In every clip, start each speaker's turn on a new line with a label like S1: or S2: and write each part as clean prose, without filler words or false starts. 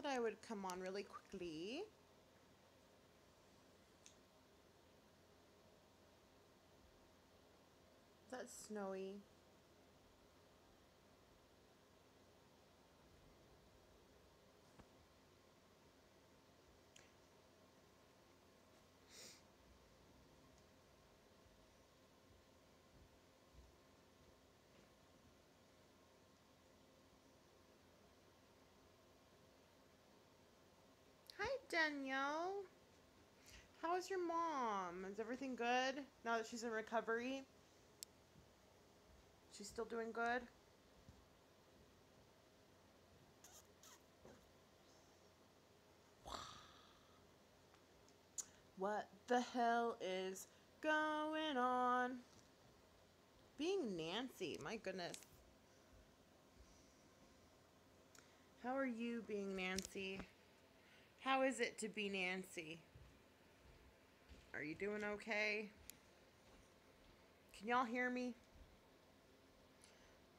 S1: thought I would come on really quickly. Is that snowy? Hi, Danielle. How is your mom? Is everything good now that she's in recovery? She's still doing good? What the hell is going on? Being Nancy, my goodness. How are you being Nancy? How is it to be Nancy? Are you doing okay? Can y'all hear me?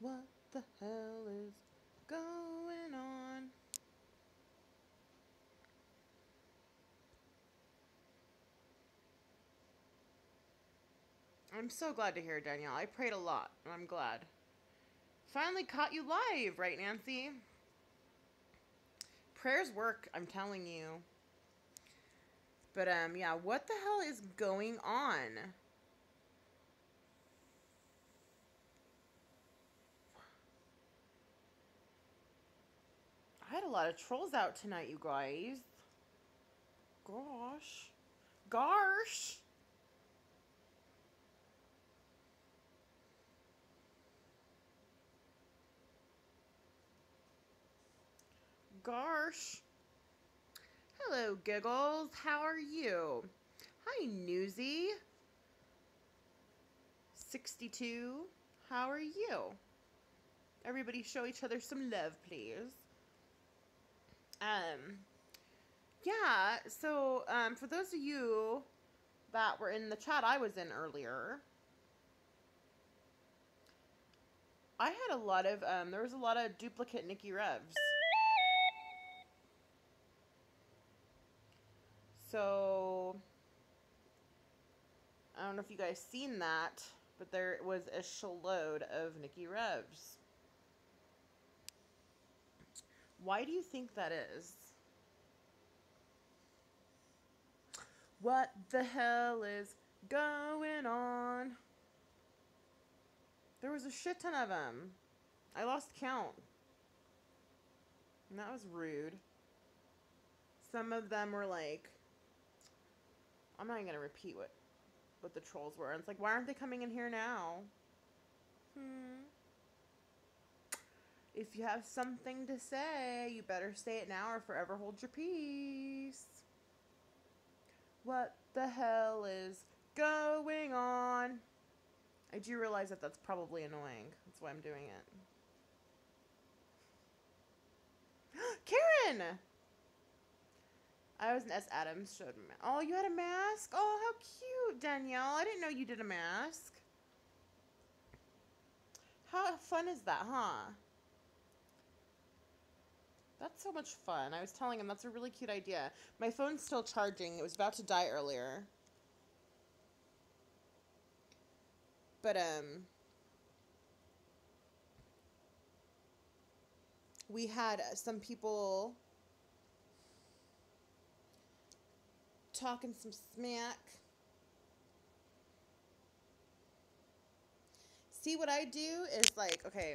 S1: What the hell is going on? I'm so glad to hear, Danielle. I prayed a lot, and I'm glad. Finally caught you live, right, Nancy? Prayers work, I'm telling you. But, yeah, what the hell is going on? I had a lot of trolls out tonight, you guys. Gosh. Gosh. Gosh. Hello, Giggles. How are you? Hi, Newsy. 62. How are you? Everybody show each other some love, please. Yeah, so, for those of you that were in the chat I was in earlier, I had a lot of, there was a lot of duplicate Nikki Revs. So, I don't know if you guys seen that, but there was a shitload of Nikki Revs. Why do you think that is? What the hell is going on? There was a shit ton of them. I lost count. And that was rude. Some of them were like, I'm not even going to repeat what the trolls were. And it's like, why aren't they coming in here now? If you have something to say, you better say it now or forever hold your peace. What the hell is going on? I do realize that that's probably annoying. That's why I'm doing it. Karen! I was an S. Adams showed me. Oh, you had a mask? Oh, how cute, Danielle. I didn't know you did a mask. How fun is that, huh? That's so much fun. I was telling him that's a really cute idea. My phone's still charging. It was about to die earlier. But, we had some people talking some smack. See, what I do is like, okay,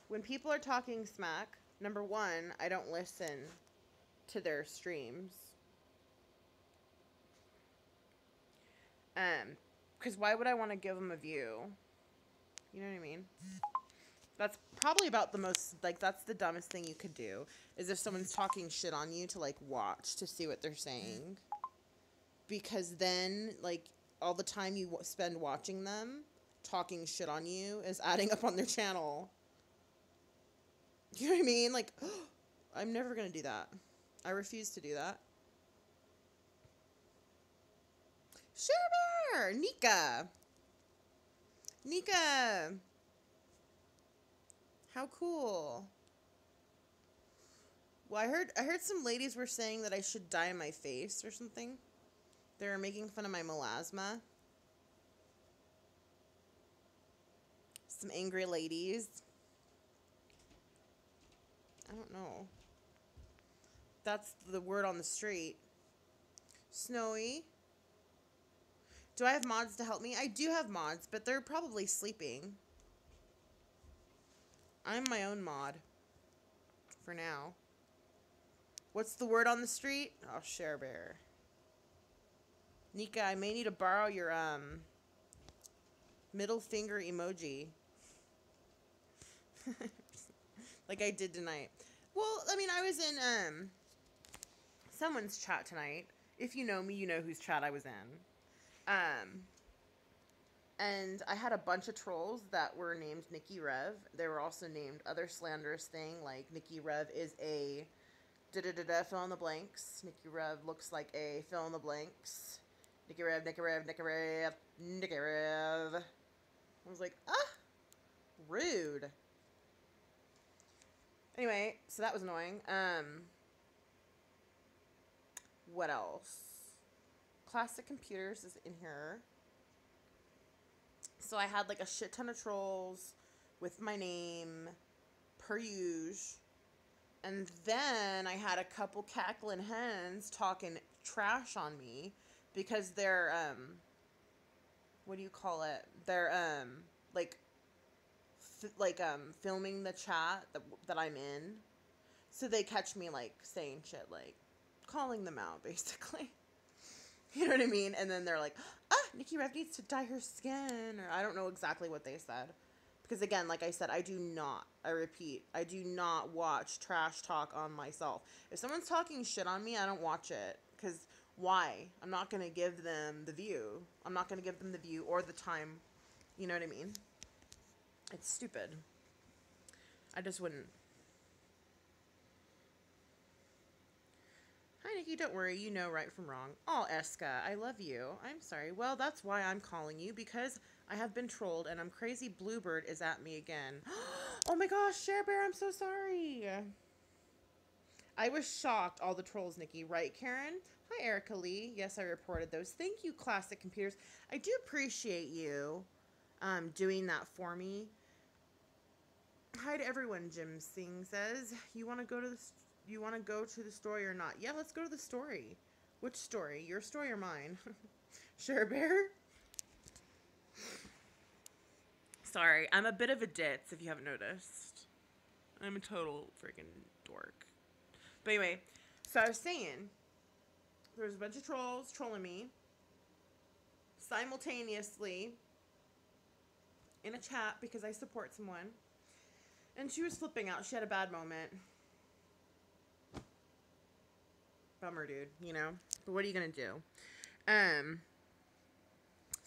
S1: when people are talking smack, number one, I don't listen to their streams. Because why would I want to give them a view? You know what I mean? That's probably about the most, like, that's the dumbest thing you could do, is if someone's talking shit on you to, like, watch to see what they're saying. Because then, like, all the time you spend watching them talking shit on you is adding up on their channel. You know what I mean? Like, I'm never going to do that. I refuse to do that. Sugar Bear! Nika! Nika! How cool. Well, I heard some ladies were saying that I should dye my face or something. They were making fun of my melasma. Some angry ladies. I don't know. That's the word on the street. Snowy. Do I have mods to help me? I do have mods, but they're probably sleeping. I'm my own mod. For now. What's the word on the street? Oh, Share Bear. Nika, I may need to borrow your, middle finger emoji. Like I did tonight. Well, I mean, I was in, someone's chat tonight. If you know me, you know whose chat I was in. And I had a bunch of trolls that were named Nikki Rev. They were also named other slanderous thing, like Nikki Rev is a da-da-da-da fill in the blanks. Nikki Rev looks like a fill in the blanks. Nikki Rev, Nikki Rev, Nikki Rev, Nikki Rev. I was like, rude. Anyway, so that was annoying. What else? Classic Computers is in here. So I had like a shit ton of trolls with my name, per usual. And then I had a couple cackling hens talking trash on me because they're, what do you call it? They're, filming the chat that I'm in. So they catch me, like, saying shit, like, calling them out, basically. You know what I mean? And then they're like, Nikki Rev needs to dye her skin. Or I don't know exactly what they said. Because, again, like I said, I do not watch trash talk on myself. If someone's talking shit on me, I don't watch it. Because why? I'm not going to give them the view. I'm not going to give them the view or the time. You know what I mean? It's stupid. I just wouldn't. Hi, Nikki, don't worry. You know right from wrong. Oh, Eska, I love you. I'm sorry. Well, that's why I'm calling you, because I have been trolled, and I'm crazy Bluebird is at me again. Oh my gosh, Share Bear, I'm so sorry. I was shocked, all the trolls, Nikki. Right, Karen? Hi, Erica Lee. Yes, I reported those. Thank you, Classic Computers. I do appreciate you doing that for me. Hi to everyone, Jim Singh says. You want to go to the story or not? Yeah, let's go to the story. Which story? Your story or mine? Share Bear? Sorry, I'm a bit of a ditz, if you haven't noticed. I'm a total freaking dork. But anyway, so I was saying, there was a bunch of trolls trolling me simultaneously in a chat because I support someone. And she was flipping out. She had a bad moment. Bummer, dude, you know? But what are you gonna do? So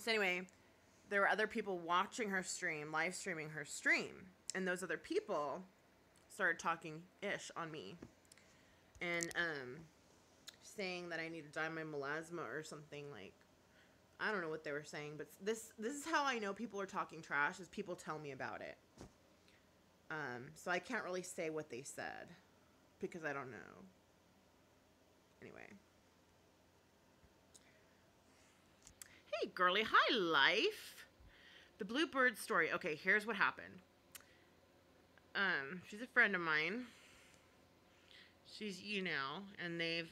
S1: anyway, there were other people watching her stream, live streaming her stream. And those other people started talking ish on me. And, saying that I need to dye my melasma or something, like, I don't know what they were saying, but this is how I know people are talking trash, is people tell me about it. So I can't really say what they said, because I don't know. Anyway. Hey, girly. Hi, life. The Bluebird story. Okay, here's what happened. She's a friend of mine. She's and they've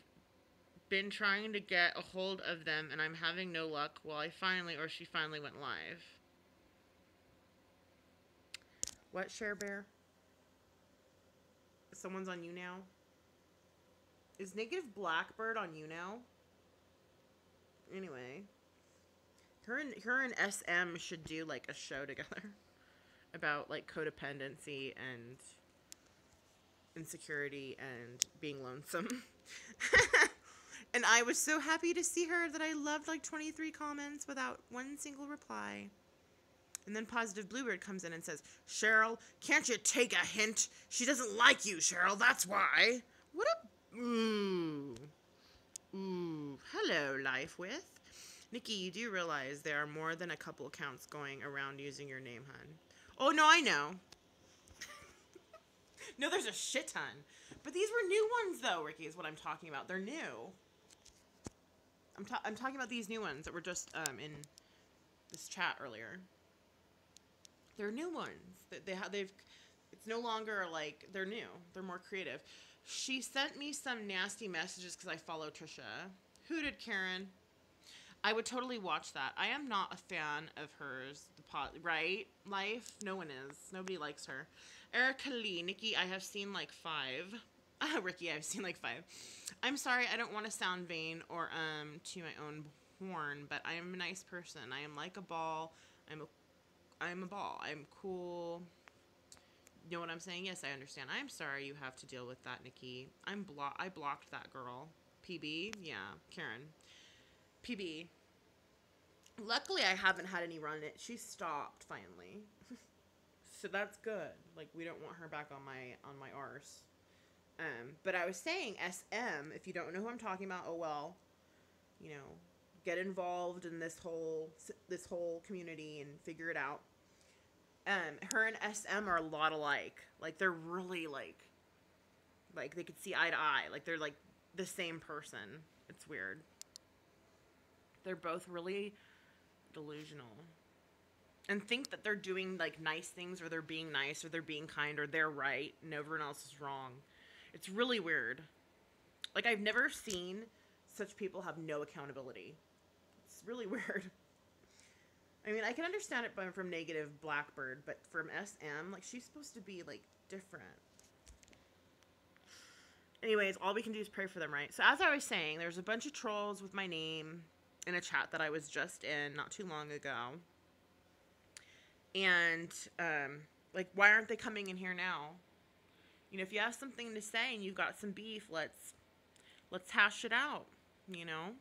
S1: been trying to get a hold of them, and I'm having no luck. Well, she finally went live. What, Share Bear? Someone's on you now? Is Negative Blackbird on you now? Anyway. Her and SM should do, like, a show together. About, like, codependency and insecurity and being lonesome. And I was so happy to see her that I loved, like, 23 comments without one single reply. And then Positive Bluebird comes in and says, Cheryl, can't you take a hint? She doesn't like you, Cheryl, that's why. What a... Ooh. Hello, Life With. Nikki, you do realize there are more than a couple accounts going around using your name, hun. Oh, no, I know. No, there's a shit ton. But these were new ones, though, Ricky, is what I'm talking about. They're new. I'm talking about these new ones that were just in this chat earlier. They're new ones. They've. It's no longer like they're new. They're more creative. She sent me some nasty messages because I follow Trisha. Who did, Karen? I would totally watch that. I am not a fan of hers. Right? Life? No one is. Nobody likes her. Erica Lee. Nikki, I have seen like 5. Ricky, I've seen like 5. I'm sorry, I don't want to sound vain or to my own horn, but I am a nice person. I am like a ball. I'm a ball. I'm cool. You know what I'm saying? Yes, I understand. I'm sorry you have to deal with that, Nikki. I blocked that girl. PB? Yeah, Karen. PB. Luckily, I haven't had any run it. She stopped finally. So that's good. Like, we don't want her back on my arse. But I was saying SM, if you don't know who I'm talking about, oh well, you know, get involved in this whole community and figure it out. Her and SM are a lot alike. Like, they're really like they could see eye to eye. Like, they're like the same person. It's weird. They're both really delusional. And think that they're doing like nice things, or they're being nice, or they're being kind, or they're right and everyone else is wrong. It's really weird. Like, I've never seen such people have no accountability. It's really weird. I mean, I can understand it from Negative Blackbird, but from SM, like, she's supposed to be, like, different. Anyways, all we can do is pray for them, right? So, as I was saying, there's a bunch of trolls with my name in a chat that I was just in not too long ago. And, like, why aren't they coming in here now? You know, if you have something to say and you've got some beef, let's hash it out, you know?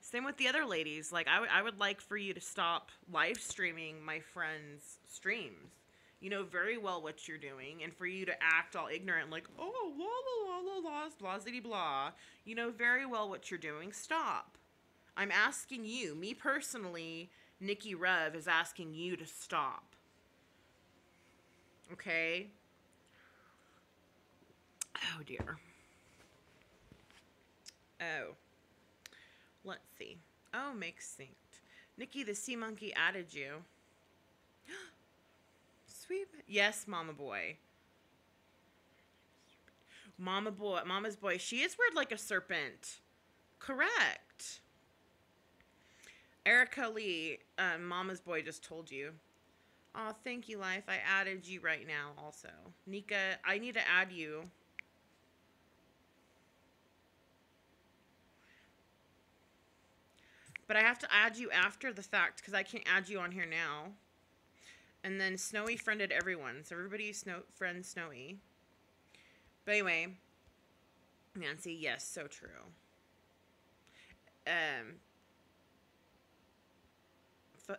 S1: Same with the other ladies. Like, I would like for you to stop live streaming my friends' streams. You know very well what you're doing, and for you to act all ignorant, like, oh, blah, blah, blah, blah, blah, zitty, blah. You know very well what you're doing. Stop. I'm asking you, me personally, Nikki Rev is asking you to stop. Okay? Oh, dear. Oh. Let's see. Oh, makes synced. Nikki, the sea monkey added you. Sweet. Yes, Mama Boy. Mama's boy. She is weird like a serpent. Correct. Erica Lee, Mama's boy just told you. Oh, thank you, Life. I added you right now also. Nika, I need to add you. But I have to add you after the fact because I can't add you on here now. And then Snowy friended everyone. So everybody friends Snowy. But anyway. Nancy, yes, so true.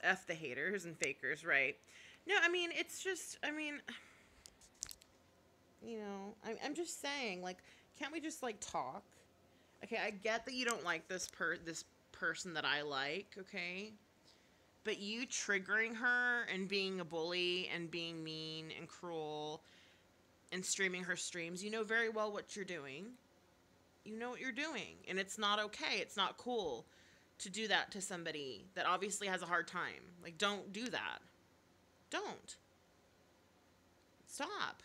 S1: F the haters and fakers, right? No, I mean, it's just, I mean, you know, I'm just saying, like, can't we just, like, talk? Okay, I get that you don't like this person that I like, okay? But you triggering her and being a bully and being mean and cruel and streaming her streams, you know very well what you're doing. You know what you're doing. And it's not okay. It's not cool to do that to somebody that obviously has a hard time. Like, don't do that. Don't. Stop.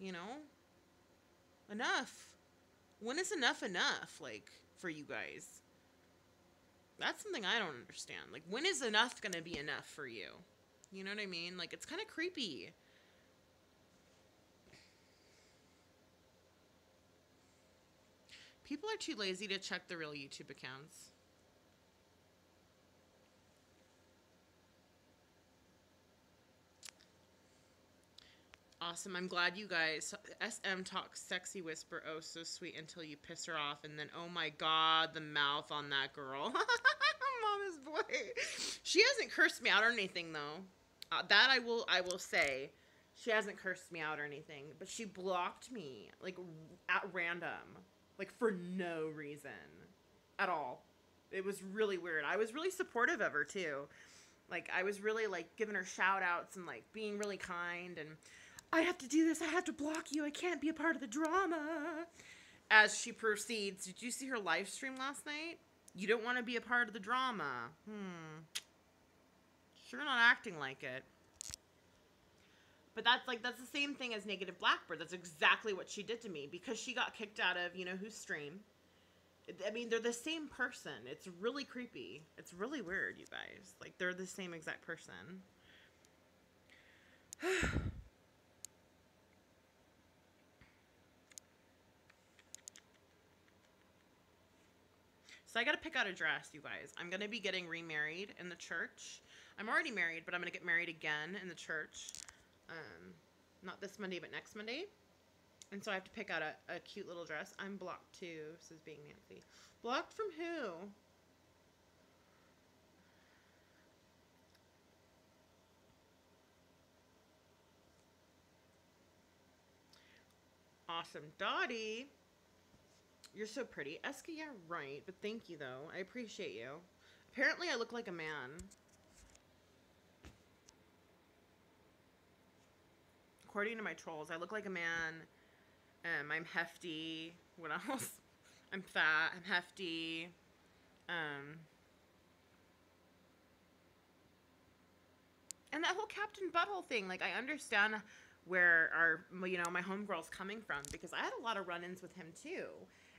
S1: You know? Enough. When is enough enough, like, for you guys? That's something I don't understand. Like, when is enough gonna be enough for you? You know what I mean? Like, it's kind of creepy. People are too lazy to check the real YouTube accounts. Awesome. I'm glad you guys. SM talks sexy whisper. Oh, so sweet until you piss her off. And then, oh my God, the mouth on that girl. Mama's boy. She hasn't cursed me out or anything, though. That I will say. She hasn't cursed me out or anything. But she blocked me, like, at random. Like, for no reason. At all. It was really weird. I was really supportive of her, too. Like, I was really, like, giving her shout-outs and, like, being really kind. And I have to do this. I have to block you. I can't be a part of the drama. As she proceeds, did you see her live stream last night? You don't want to be a part of the drama. Sure not acting like it. But that's the same thing as Negative Blackbird. That's exactly what she did to me because she got kicked out of, you know, whose stream. I mean, they're the same person. It's really creepy. It's really weird, you guys. Like, they're the same exact person. So I gotta pick out a dress, you guys. I'm gonna be getting remarried in the church. I'm already married, but I'm gonna get married again in the church. Not this Monday, but next Monday. And so I have to pick out a cute little dress. I'm blocked too, says Being Nancy. Blocked from who? Awesome. Dottie. You're so pretty. Eska, yeah, right. But thank you, though. I appreciate you. Apparently, I look like a man. According to my trolls, I look like a man. I'm hefty. What else? I'm fat. I'm hefty. And that whole Captain Butthole thing. Like, I understand where my homegirl's coming from. Because I had a lot of run-ins with him, too.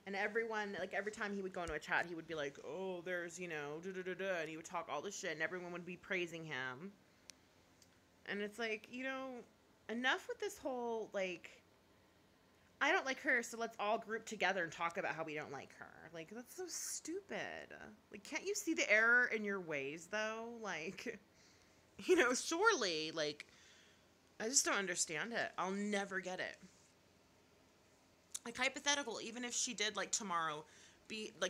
S1: And everyone, like, every time he would go into a chat, he would be like, oh, there's, you know, da-da-da-da. And he would talk all this shit, and everyone would be praising him. And it's like, you know, enough with this whole, like, I don't like her, so let's all group together and talk about how we don't like her. Like, that's so stupid. Like, can't you see the error in your ways, though? Like, you know, surely, like, I just don't understand it. I'll never get it. Like, hypothetical, even if she did, like, tomorrow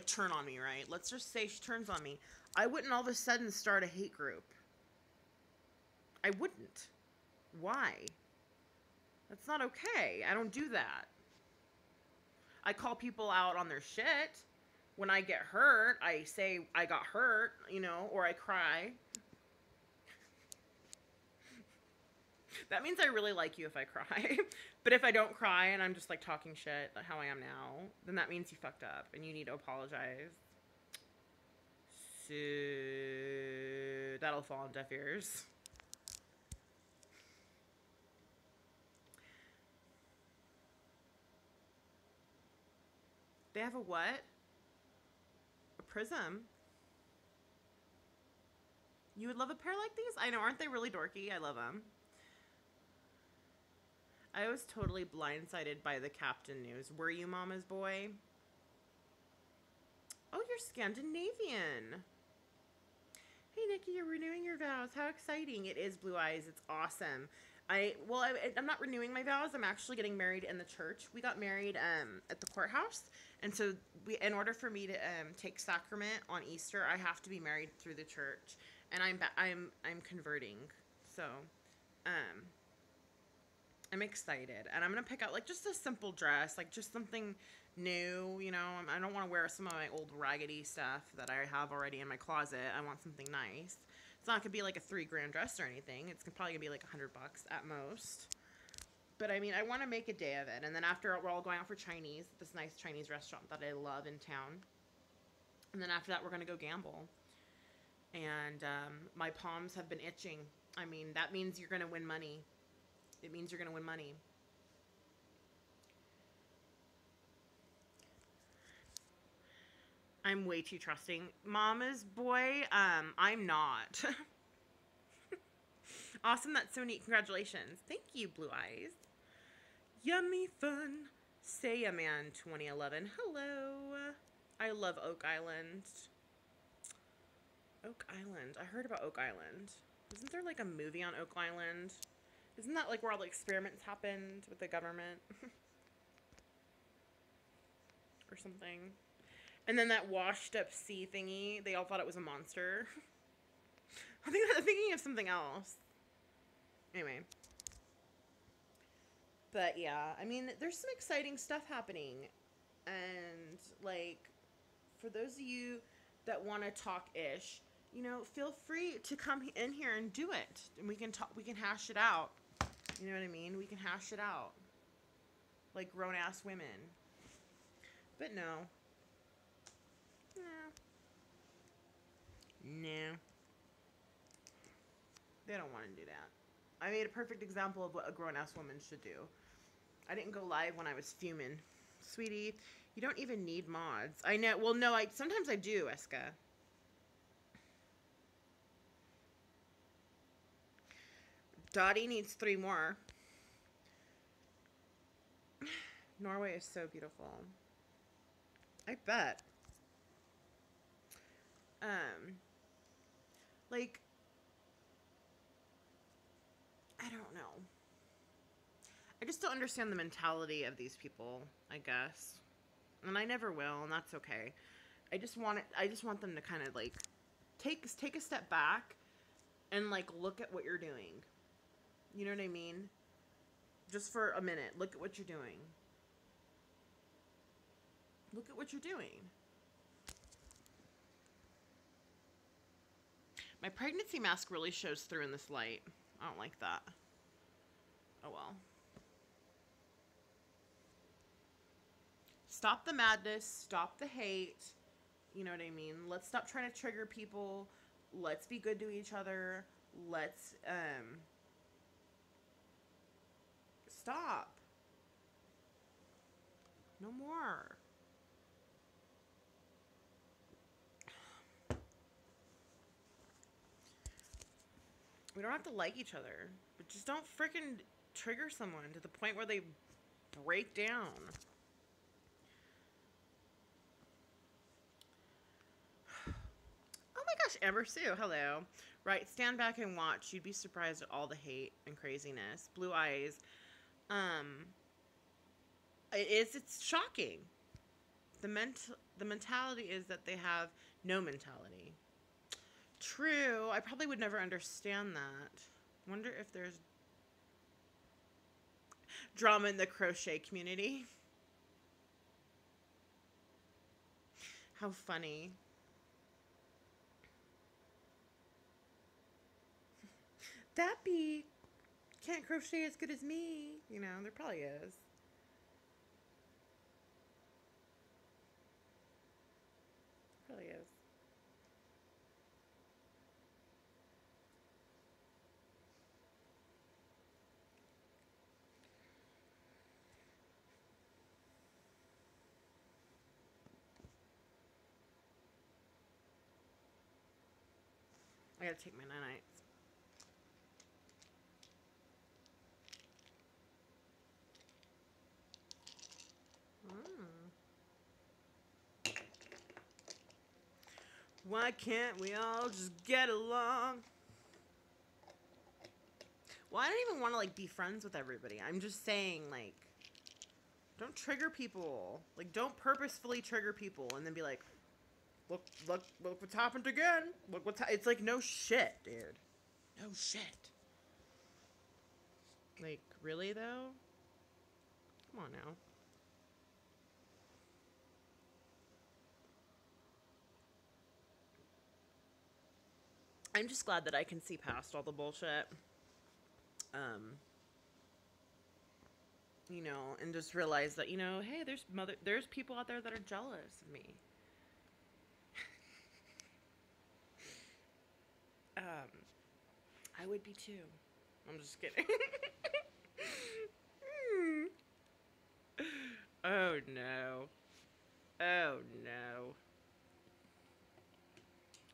S1: turn on me, right? Let's just say she turns on me. I wouldn't all of a sudden start a hate group. I wouldn't. Why? That's not okay. I don't do that. I call people out on their shit. When I get hurt, I say I got hurt, you know, or I cry. That means I really like you if I cry. But if I don't cry and I'm just, like, talking shit, like how I am now, then that means you fucked up and you need to apologize. So, that'll fall on deaf ears. They have a what? A prism? You would love a pair like these? I know, aren't they really dorky? I love them. I was totally blindsided by the Captain news. Were you, Mama's boy? Oh, you're Scandinavian. Hey, Nikki, you're renewing your vows. How exciting. It is, Blue Eyes. It's awesome. I'm not renewing my vows. I'm actually getting married in the church. We got married at the courthouse. And so in order for me to take sacrament on Easter, I have to be married through the church. And I'm converting. So, I'm excited, and I'm gonna pick out like just a simple dress, like just something new, you know. I don't want to wear some of my old raggedy stuff that I have already in my closet. I want something nice. It's not gonna be like a $3,000 dress or anything. It's probably gonna be like $100 at most. But I mean, I want to make a day of it, and then after we're all going out for Chinese at this nice Chinese restaurant that I love in town. And then after that, we're gonna go gamble. And my palms have been itching. I mean, that means you're gonna win money. It means you're going to win money. I'm way too trusting. Mama's boy, I'm not. Awesome, that's so neat. Congratulations. Thank you, Blue Eyes. Yummy fun. Say a Man 2011. Hello. I love Oak Island. Oak Island. I heard about Oak Island. Isn't there like a movie on Oak Island? Isn't that like where all the experiments happened with the government? Or something. And then that washed up sea thingy, they all thought it was a monster. I'm thinking of something else. Anyway. But yeah, I mean, there's some exciting stuff happening. And like, for those of you that want to talk-ish, you know, feel free to come in here and do it. And we can talk, we can hash it out. You know what I mean? We can hash it out. Like grown-ass women. But no. No. They don't want to do that. I made a perfect example of what a grown-ass woman should do. I didn't go live when I was fuming. Sweetie, you don't even need mods. I know. Well, no, sometimes I do, Eska. Dottie needs 3 more. Norway is so beautiful. I bet. Like, I don't know. I just don't understand the mentality of these people, I guess. And I never will, and that's okay. I just want them to kind of like take a step back and like look at what you're doing. You know what I mean? Just for a minute, look at what you're doing. Look at what you're doing. My pregnancy mask really shows through in this light. I don't like that. Oh well. Stop the madness. Stop the hate. You know what I mean? Let's stop trying to trigger people. Let's be good to each other. Let's, stop. No more. We don't have to like each other, but just don't freaking trigger someone to the point where they break down. Oh my gosh, Amber Sue, hello. Right, stand back and watch. You'd be surprised at all the hate and craziness. Blue eyes. It's shocking. The mentality is that they have no mentality. True. I probably would never understand that. Wonder if there's drama in the crochet community. How funny. That bee can't crochet as good as me. You know, there probably is. Probably is. I gotta take my nanites. Why can't we all just get along? Well, I don't even want to, like, be friends with everybody. I'm just saying, like, don't trigger people. Like, don't purposefully trigger people and then be like, look what's happened again. Look what's it's like, no shit, dude. No shit. Like, really, though? Come on now. I'm just glad that I can see past all the bullshit. You know, and just realize that, you know, hey, there's people out there that are jealous of me. I would be too. I'm just kidding. Oh no. Oh no.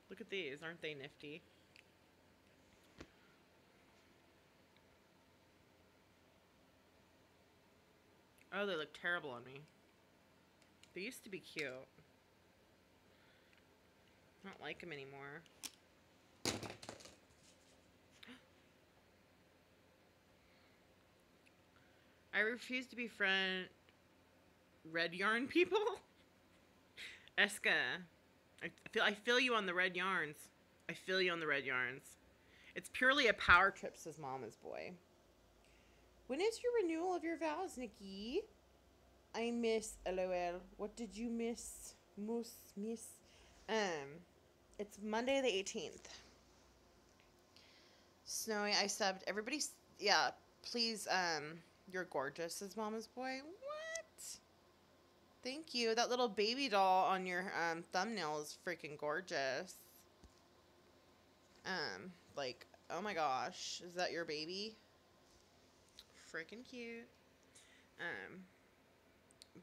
S1: Look at these, aren't they nifty? Oh, they look terrible on me. They used to be cute. I don't like them anymore. I refuse to befriend red yarn people. Eska, I feel you on the red yarns. I feel you on the red yarns. It's purely a power trip, says Mama's boy. When is your renewal of your vows, Nikki? I miss, LOL. What did you miss? Miss. It's Monday the 18th. Snowy, I subbed. Everybody's, yeah. Please, you're gorgeous, says Mama's Boy. What? Thank you. That little baby doll on your thumbnail is freaking gorgeous. Like, oh my gosh, is that your baby? Freaking cute.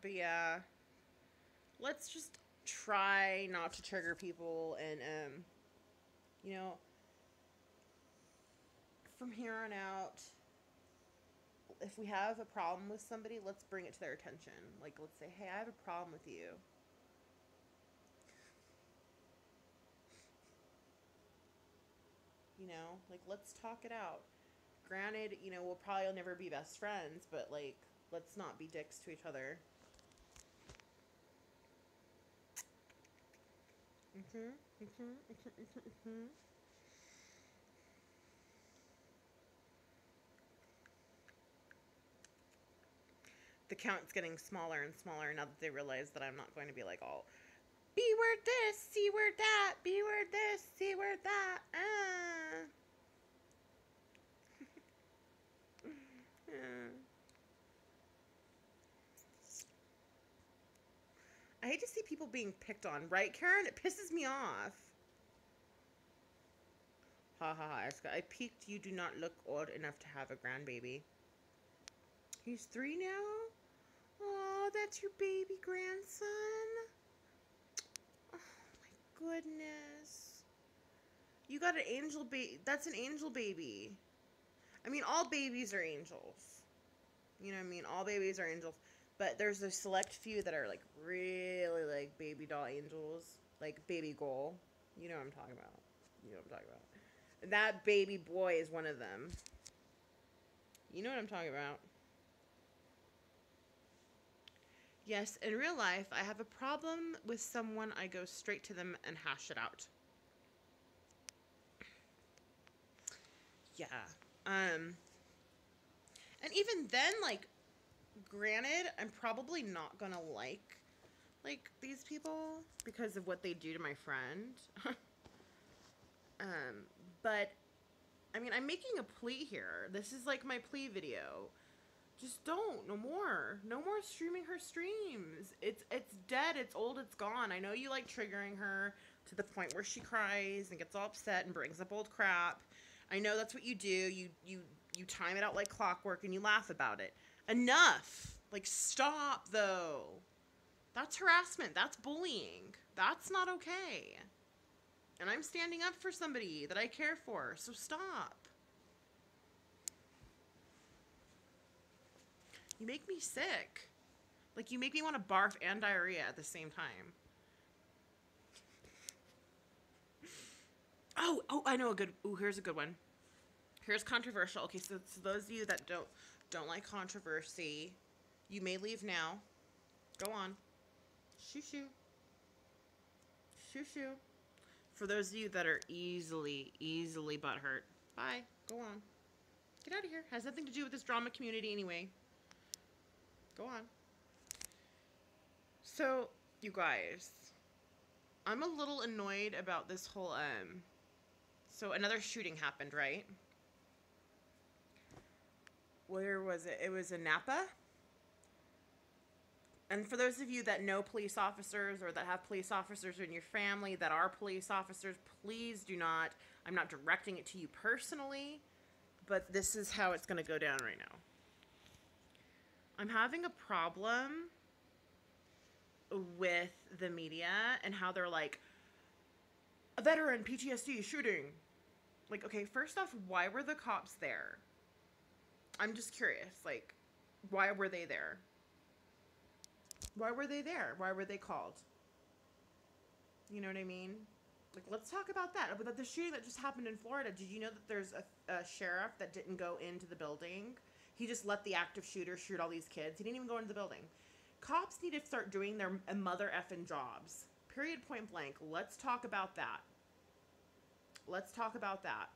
S1: But yeah, let's just try not to trigger people, and you know, from here on out, if we have a problem with somebody, let's bring it to their attention. Like, let's say, hey, I have a problem with you. You know, like, let's talk it out. Granted, you know, we'll probably never be best friends, but, like, let's not be dicks to each other. The count's getting smaller and smaller now that they realize that I'm not going to be like all B word this, C word that, B word this, C word that. I hate to see people being picked on, right, Karen? It pisses me off. Ha ha ha, Eska. I peeked. You do not look old enough to have a grandbaby. He's 3 now? Oh, that's your baby grandson? Oh, my goodness. You got an angel baby. That's an angel baby. I mean, all babies are angels. You know what I mean? All babies are angels. But there's a select few that are, like, really, like, baby doll angels. Like, baby goal. You know what I'm talking about. You know what I'm talking about. That baby boy is one of them. You know what I'm talking about. Yes, in real life, I have a problem with someone, I go straight to them and hash it out. Yeah. And even then, like, granted, I'm probably not gonna like these people because of what they do to my friend. But, I mean, I'm making a plea here. This is, like, my plea video. Just don't. No more. No more streaming her streams. It's dead. It's old. It's gone. I know you like triggering her to the point where she cries and gets all upset and brings up old crap. I know that's what you do. You time it out like clockwork and you laugh about it. Enough. Like, stop, though. That's harassment. That's bullying. That's not okay. And I'm standing up for somebody that I care for, so stop. You make me sick. Like, you make me want to barf and diarrhea at the same time. Oh, I know a good... Ooh, here's a good one. Here's controversial. Okay, so those of you that don't like controversy, you may leave now. Go on. Shoo-shoo. Shoo-shoo. For those of you that are easily butthurt, bye. Go on. Get out of here. Has nothing to do with this drama community anyway. Go on. So, you guys, I'm a little annoyed about this whole, so another shooting happened, right? Where was it? It was in Napa. And for those of you that know police officers or that have police officers in your family that are police officers, please do not, I'm not directing it to you personally, but this is how it's going to go down right now. I'm having a problem with the media and how they're like, a veteran, PTSD, shooting. Like, okay, first off, why were the cops there? I'm just curious. Like, why were they there? Why were they there? Why were they called? You know what I mean? Like, let's talk about that. About the shooting that just happened in Florida. Did you know that there's a sheriff that didn't go into the building? He just let the active shooter shoot all these kids. He didn't even go into the building. Cops need to start doing their mother effing jobs. Period, point blank. Let's talk about that. Let's talk about that.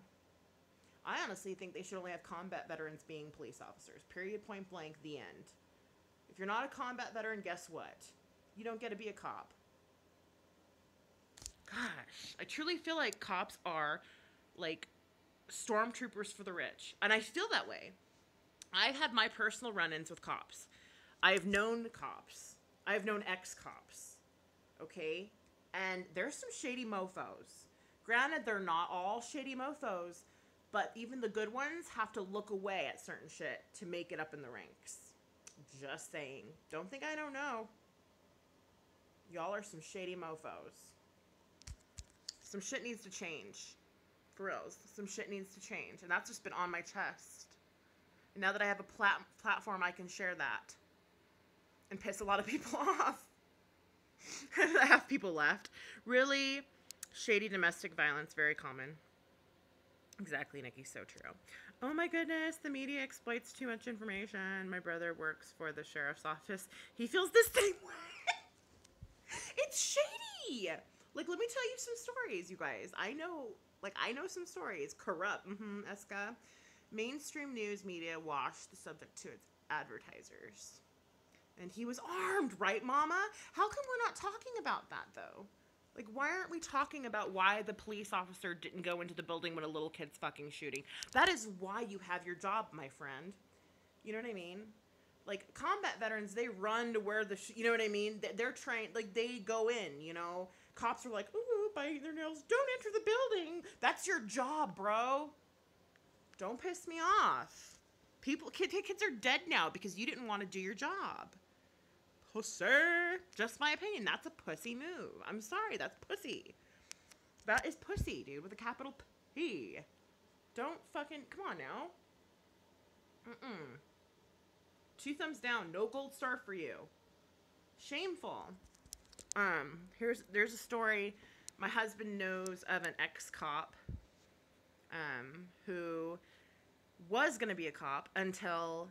S1: I honestly think they should only have combat veterans being police officers. Period, point blank, the end. If you're not a combat veteran, guess what? You don't get to be a cop. Gosh, I truly feel like cops are, like, stormtroopers for the rich. And I feel that way. I've had my personal run-ins with cops. I've known cops. I've known ex-cops. Okay? And there's some shady mofos. Granted, they're not all shady mofos, but even the good ones have to look away at certain shit to make it up in the ranks. Just saying. Don't think I don't know. Y'all are some shady mofos. Some shit needs to change. For reals. Some shit needs to change. And that's just been on my chest. And now that I have a platform, I can share that. And piss a lot of people off. I have people left. Really shady domestic violence, very common. Exactly, Nikki, so true. Oh my goodness, the media exploits too much information. My brother works for the sheriff's office. He feels the same way. It's shady. Like, let me tell you some stories, you guys. I know some stories. Corrupt, Eska. Mainstream news media washed the subject to its advertisers. And he was armed, right, Mama? How come we're not talking about that, though? Like, why aren't we talking about why the police officer didn't go into the building when a little kid's fucking shooting? That is why you have your job, my friend. You know what I mean? Like, combat veterans, they run to where you know what I mean? They're trained, like, they go in, you know? Cops are like, ooh, biting their nails, don't enter the building. That's your job, bro. Don't piss me off. Kids are dead now because you didn't want to do your job. Pussy. Just my opinion. That's a pussy move. I'm sorry. That's pussy. That is pussy, dude, with a capital P. Don't fucking... Come on now. 2 thumbs down. No gold star for you. Shameful. There's a story. My husband knows of an ex-cop who was going to be a cop until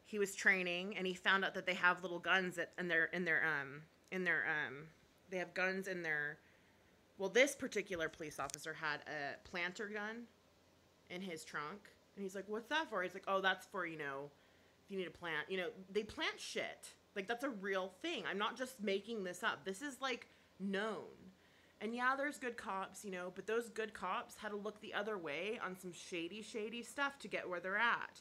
S1: he was training and he found out that they have little guns they have guns in their, well, this particular police officer had a planter gun in his trunk. And he's like, what's that for? He's like, oh, that's for, you know, if you need to plant, you know, they plant shit. Like, that's a real thing. I'm not just making this up. This is, like, known. And yeah, there's good cops, you know, but those good cops had to look the other way on some shady stuff to get where they're at.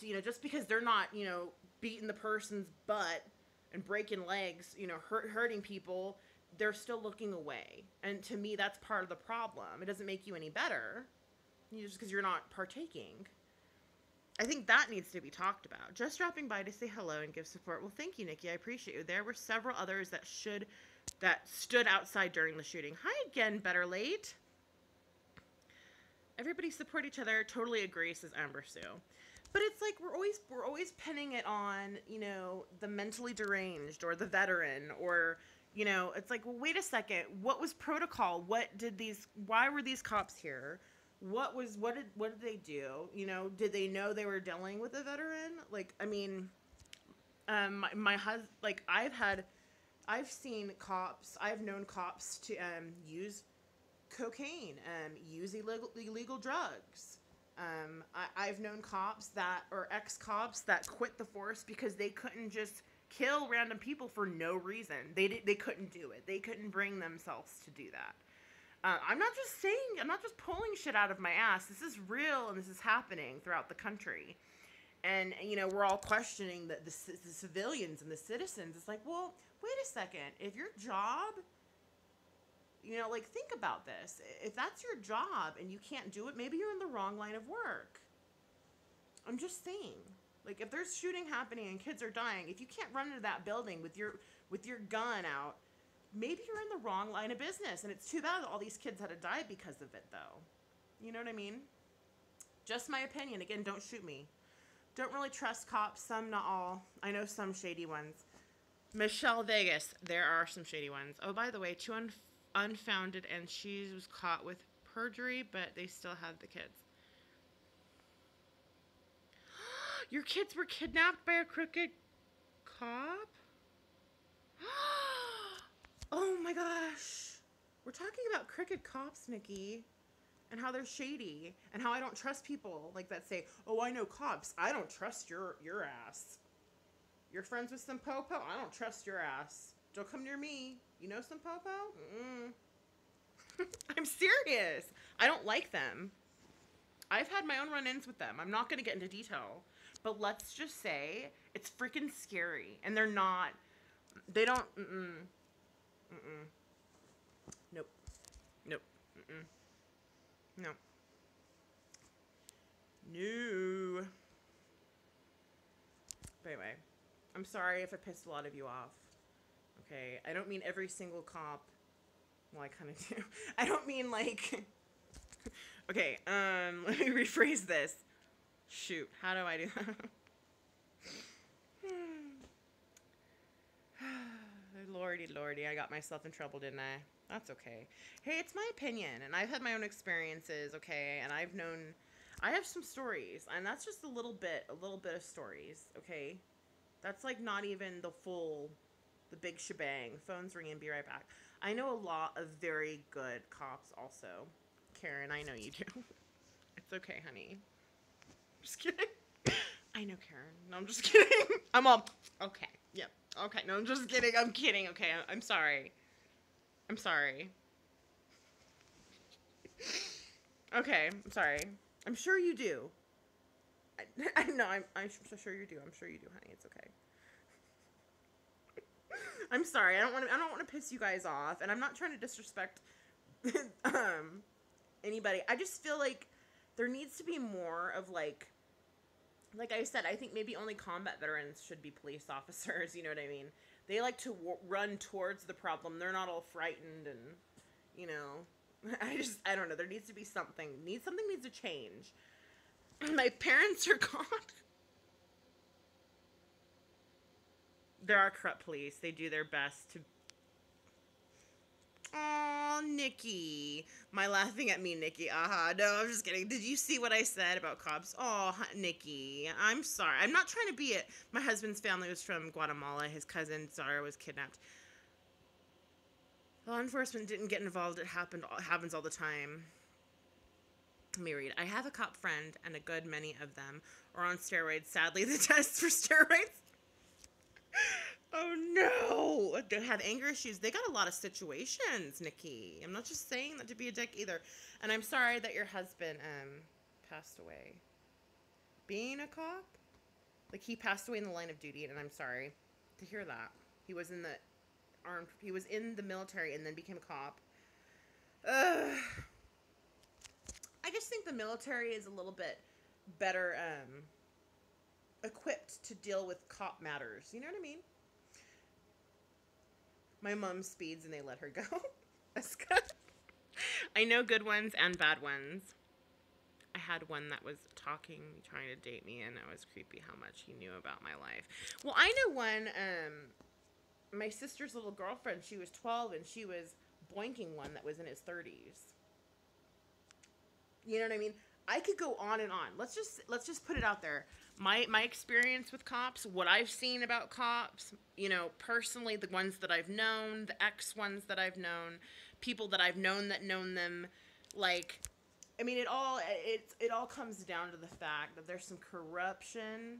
S1: You know, just because they're not, you know, beating the person's butt and breaking legs, you know, hurting people, they're still looking away. And to me, that's part of the problem. It doesn't make you any better, just because you're not partaking. I think that needs to be talked about. Just dropping by to say hello and give support. Well, thank you, Nikki. I appreciate you. There were several others that stood outside during the shooting. Hi again, better late. Everybody support each other. Totally agree, says Amber Sue. But it's like we're always pinning it on, you know, the mentally deranged or the veteran, or, you know, it's like, well, wait a second. What was protocol? Why were these cops here? What did they do? You know, did they know they were dealing with a veteran? Like, I mean, my husband, like, I've seen cops, I've known cops to use cocaine, use illegal drugs. I've known cops or ex-cops that quit the force because they couldn't just kill random people for no reason. They couldn't do it. They couldn't bring themselves to do that. I'm not just pulling shit out of my ass. This is real, and this is happening throughout the country. And, you know, we're all questioning the civilians and the citizens. It's like, well, wait a second. If your job, you know, like, think about this. If that's your job and you can't do it, maybe you're in the wrong line of work. I'm just saying. Like, if there's shooting happening and kids are dying, if you can't run into that building with your gun out, maybe you're in the wrong line of business. And it's too bad that all these kids had to die because of it, though. You know what I mean? Just my opinion. Again, don't shoot me. Don't really trust cops. Some, not all. I know some shady ones. Michelle Vegas. There are some shady ones. Oh, by the way, 2 unfounded, and she was caught with perjury, but they still had the kids. Your kids were kidnapped by a crooked cop? Oh my gosh. We're talking about crooked cops, Nikki, and how they're shady, and how I don't trust people like that say, oh, I know cops. I don't trust your ass. You're friends with some popo? I don't trust your ass. Don't come near me. You know some popo? I'm serious. I don't like them. I've had my own run-ins with them. I'm not going to get into detail, But let's just say it's freaking scary. And they're not, they don't, nope, nope, no. No. But anyway, I'm sorry if I pissed a lot of you off. Okay, I don't mean every single cop. Well, I kind of do. I don't mean like... Okay, let me rephrase this. Shoot, how do I do that? Lordy, lordy, I got myself in trouble, didn't I? That's okay. Hey, it's my opinion, and I've had my own experiences, okay? And I have some stories, and that's just a little bit of stories, okay? That's like not even the big shebang. Phone's ringing, be right back. I know a lot of very good cops also. Karen, I know you do. It's okay, honey. Just kidding. I know, Karen. No, I'm just kidding. I'm all, okay. Yep. Okay. No, I'm just kidding. I'm kidding. Okay. I'm sorry. I'm sorry. Okay. I'm sorry. I'm sure you do. I know. I'm so sure you do. I'm sure you do, honey. It's okay. I'm sorry. I don't want to piss you guys off, and I'm not trying to disrespect anybody. I just feel like there needs to be more of like I said, I think maybe only combat veterans should be police officers, you know what I mean? They like to run towards the problem. They're not all frightened and, you know, I don't know. There needs to be something. Something needs to change. My parents are gone. There are corrupt police. They do their best to... Aw, Nikki. My laughing at me, Nikki. No, I'm just kidding. Did you see what I said about cops? Oh, Nikki. I'm sorry. I'm not trying to be it. My husband's family was from Guatemala. His cousin, Zara, was kidnapped. Law enforcement didn't get involved. It happens all the time. Let me read. I have a cop friend, and a good many of them are on steroids. Sadly, the tests for steroids... Oh no! They have anger issues. They got a lot of situations, Nikki. I'm not just saying that to be a dick either. And I'm sorry that your husband passed away. Being a cop? Like, he passed away in the line of duty, and I'm sorry to hear that. He was in the military and then became a cop. I just think the military is a little bit better equipped to deal with cop matters. You know what I mean? My mom speeds and they let her go. That's good. I know good ones and bad ones. I had one that was trying to date me, and it was creepy how much he knew about my life. Well, I know one, my sister's little girlfriend, she was 12, and she was boinking one that was in his 30s. You know what I mean? I could go on and on. Let's just put it out there. My experience with cops, what I've seen about cops, you know, personally, the ones that I've known, the ex ones that I've known, people that I've known that known them, like, I mean, it all comes down to the fact that there's some corruption,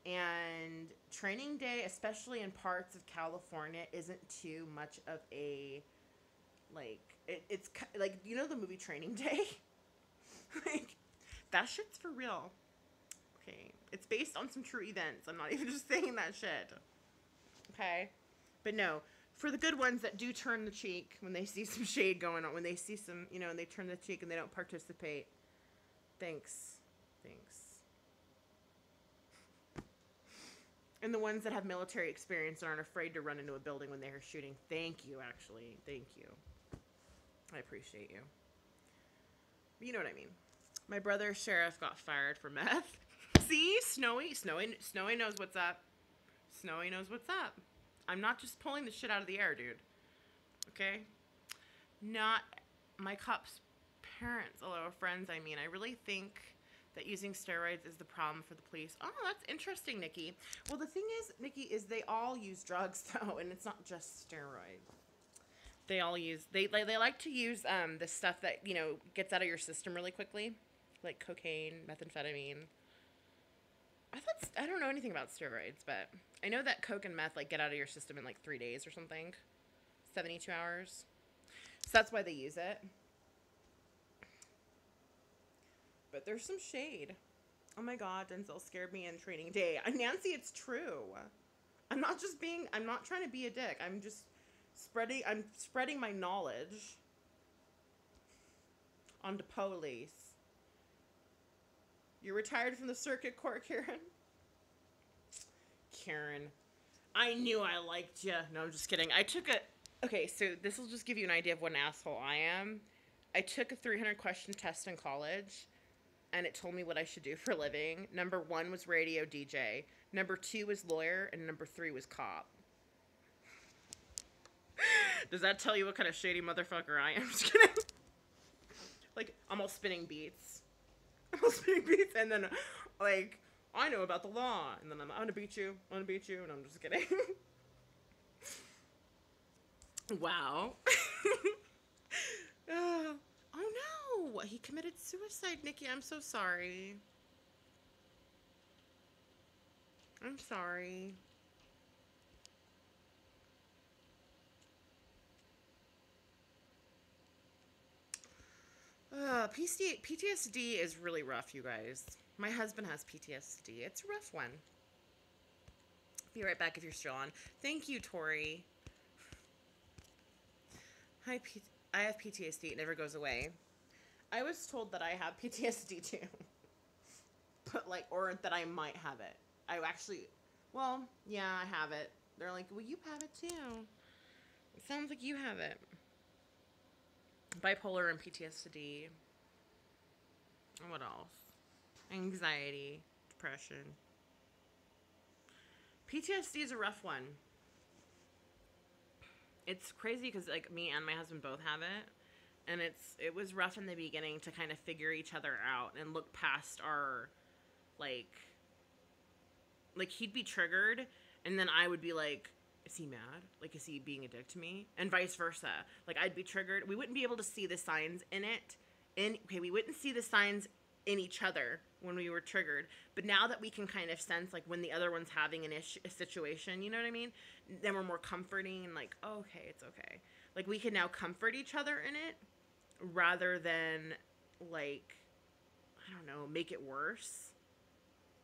S1: and training day, especially in parts of California, isn't too much of a, like, it's like, you know the movie Training Day? Like, that shit's for real. Okay. It's based on some true events. I'm not even just saying that shit. Okay? But no, for the good ones that do turn the cheek when they see some shade going on, when they see some, you know, and they turn the cheek and they don't participate, thanks. And the ones that have military experience aren't afraid to run into a building when they are shooting, thank you, actually. Thank you. I appreciate you. But you know what I mean. My brother's sheriff got fired for meth. See? Snowy knows what's up. Snowy knows what's up. I'm not just pulling the shit out of the air, dude. Okay? Not my cop's parents, although friends, I mean. I really think that using steroids is the problem for the police. Oh, that's interesting, Nikki. Well, the thing is, Nikki, is they all use drugs, though, and it's not just steroids. They all use, they like to use the stuff that, you know, gets out of your system really quickly. Like cocaine, methamphetamine. I don't know anything about steroids, but I know that coke and meth, like, get out of your system in, like, 3 days or something. 72 hours. So that's why they use it. But there's some shade. Oh my God, Denzel scared me in Training Day. Nancy, it's true. I'm not trying to be a dick. I'm spreading my knowledge onto police. You're retired from the circuit court, Karen? Karen. I knew I liked you. No, I'm just kidding. Okay, so this will just give you an idea of what an asshole I am. I took a 300 question test in college, and it told me what I should do for a living. Number 1 was radio DJ. Number 2 was lawyer, and number 3 was cop. Does that tell you what kind of shady motherfucker I am? Just kidding. Like, I'm all spinning beats. And then, like, I know about the law. And then I'm gonna beat you. And I'm just kidding. Wow. Oh no! He committed suicide, Nikki. I'm so sorry. I'm sorry. PTSD is really rough, you guys. My husband has PTSD. It's a rough one. Be right back if you're still on. Thank you, Tori. Hi, I have PTSD. It never goes away. I was told that I have PTSD too. But or that I might have it. Well, yeah, I have it. They're like, well, you have it too. It sounds like you have it. Bipolar and PTSD. What else? Anxiety, depression. PTSD is a rough one. It's crazy because me and my husband both have it, and it was rough in the beginning to kind of figure each other out and look past our like he'd be triggered, and then I would be like, is he mad? Like, is he being a dick to me? And vice versa. Like, I'd be triggered. We wouldn't be able to see the signs we wouldn't see the signs in each other when we were triggered. But now that we can kind of sense, like, when the other one's having a situation, you know what I mean? Then we're more comforting and like, oh, okay, it's okay. Like, we can now comfort each other in it rather than, like, I don't know, make it worse.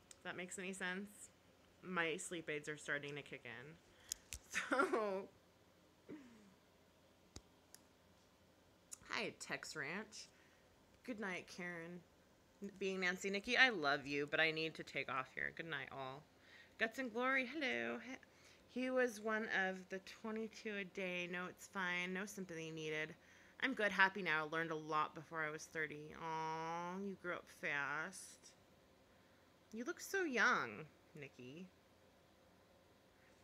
S1: If that makes any sense? My sleep aids are starting to kick in. So, hi, Tex Ranch. Good night, Karen. Being Nancy. Nikki, I love you, but I need to take off here. Good night, all. Guts and Glory, hello. He was one of the 22 a day. No, it's fine. No sympathy needed. I'm good, happy now. Learned a lot before I was 30. Aw, you grew up fast. You look so young, Nikki.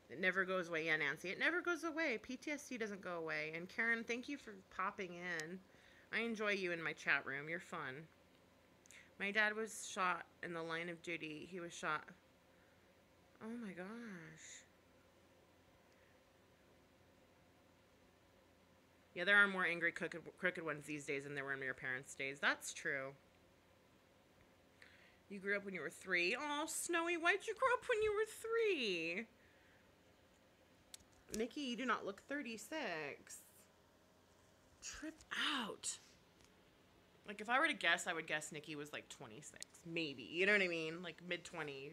S1: It never goes away. Yeah, Nancy, it never goes away. PTSD doesn't go away. And Karen, thank you for popping in. I enjoy you in my chat room. You're fun. My dad was shot in the line of duty. He was shot. Oh my gosh. Yeah, there are more angry, crooked ones these days than there were in your parents' days. That's true. You grew up when you were 3. Oh, Snowy, why'd you grow up when you were 3? Nikki, you do not look 36. Trip out. Like, if I were to guess, I would guess Nikki was like 26. Maybe. You know what I mean? Like, mid-20s.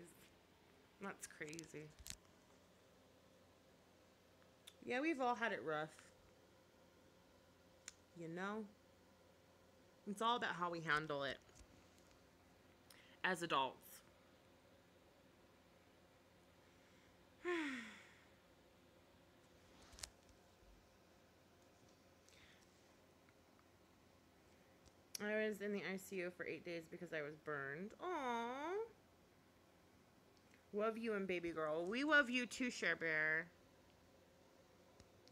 S1: That's crazy. Yeah, we've all had it rough. You know? It's all about how we handle it as adults. I was in the ICU for 8 days because I was burned. Aww. Love you and baby girl. We love you too, Cher Bear.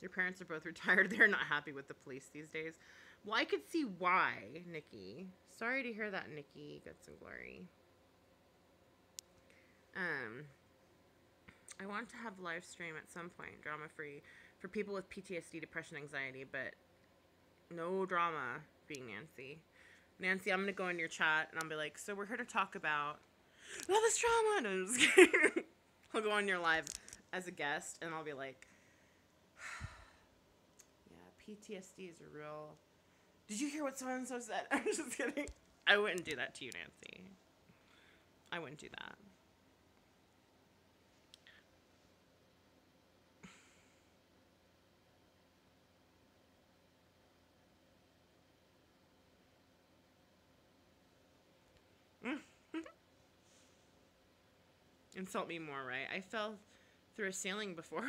S1: Your parents are both retired. They're not happy with the police these days. Well, I could see why, Nikki. Sorry to hear that, Nikki. Guts and Glory. I want to have live stream at some point, drama-free, for people with PTSD, depression, anxiety, but no drama, being Nancy. Nancy, I'm going to go in your chat, and I'll be like, so we're here to talk about all this drama. No, I'm just kidding. I'll go on your live as a guest, and I'll be like, yeah, PTSD is a real... Did you hear what so-and-so said? I'm just kidding. I wouldn't do that to you, Nancy. I wouldn't do that. Insult me more, right? I fell through a ceiling before.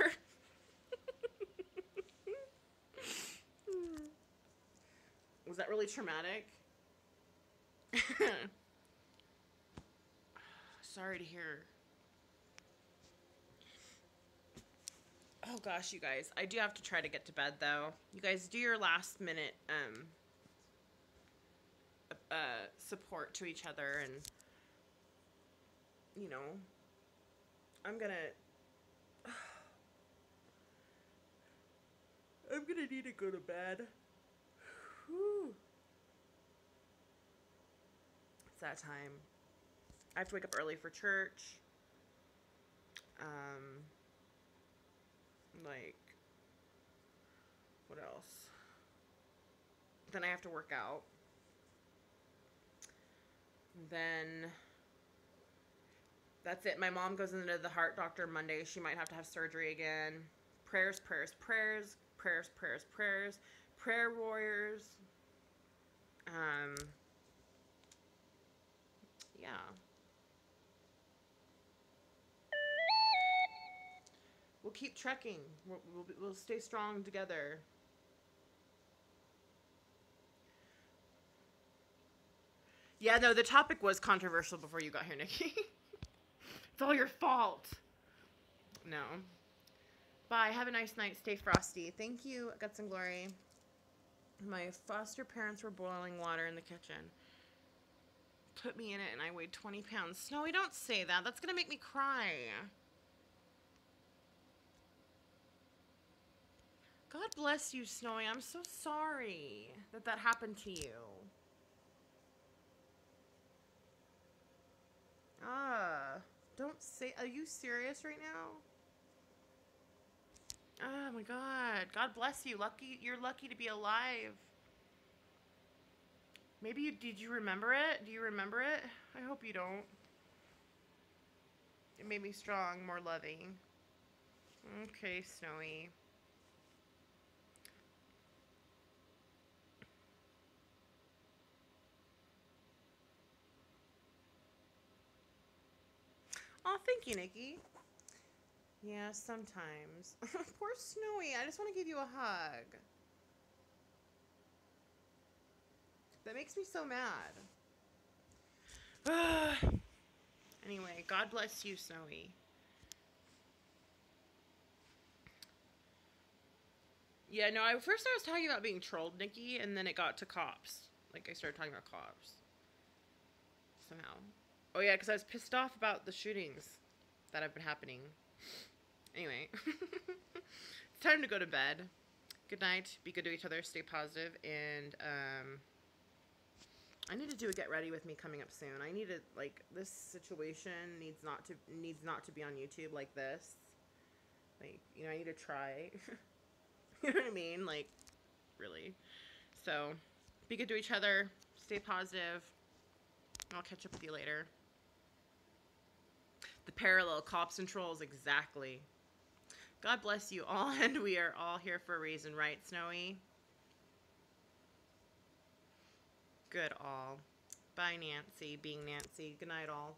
S1: Was that really traumatic? Sorry to hear. Oh gosh, you guys. I do have to try to get to bed though. You guys do your last minute support to each other, and you know, I'm gonna need to go to bed. Whew. It's that time. I have to wake up early for church. Like, what else? Then I have to work out. Then that's it. My mom goes into the heart doctor Monday. She might have to have surgery again. Prayers, prayers, prayers, prayers, prayers, prayers, prayer warriors. Yeah. We'll keep trekking. We'll stay strong together. Yeah, no, the topic was controversial before you got here, Nikki. It's all your fault. No. Bye. Have a nice night. Stay frosty. Thank you, Guts and Glory. My foster parents were boiling water in the kitchen. Put me in it and I weighed 20 pounds. Snowy, don't say that. That's going to make me cry. God bless you, Snowy. I'm so sorry that that happened to you. Don't say... Are you serious right now? Oh my God. God bless you. You're lucky to be alive. Maybe you... Did you remember it? Do you remember it? I hope you don't. It made me strong, more loving. Okay, Snowy. Oh, thank you, Nikki. Yeah, sometimes. Poor Snowy. I just want to give you a hug. That makes me so mad. Anyway, God bless you, Snowy. Yeah, no, first I was talking about being trolled, Nikki, and then it got to cops. Like, I started talking about cops. Somehow. Oh, yeah, because I was pissed off about the shootings that have been happening. Anyway. It's time to go to bed. Good night. Be good to each other. Stay positive. And, I need to do a get ready with me coming up soon. I need to, like, this situation needs not to be on YouTube like this. Like, you know, I need to try. You know what I mean? Like, really. So, be good to each other. Stay positive. I'll catch up with you later. The parallel cops and trolls, exactly. God bless you all, and we are all here for a reason, right, Snowy? Good all. Bye, Nancy, being Nancy. Good night, all.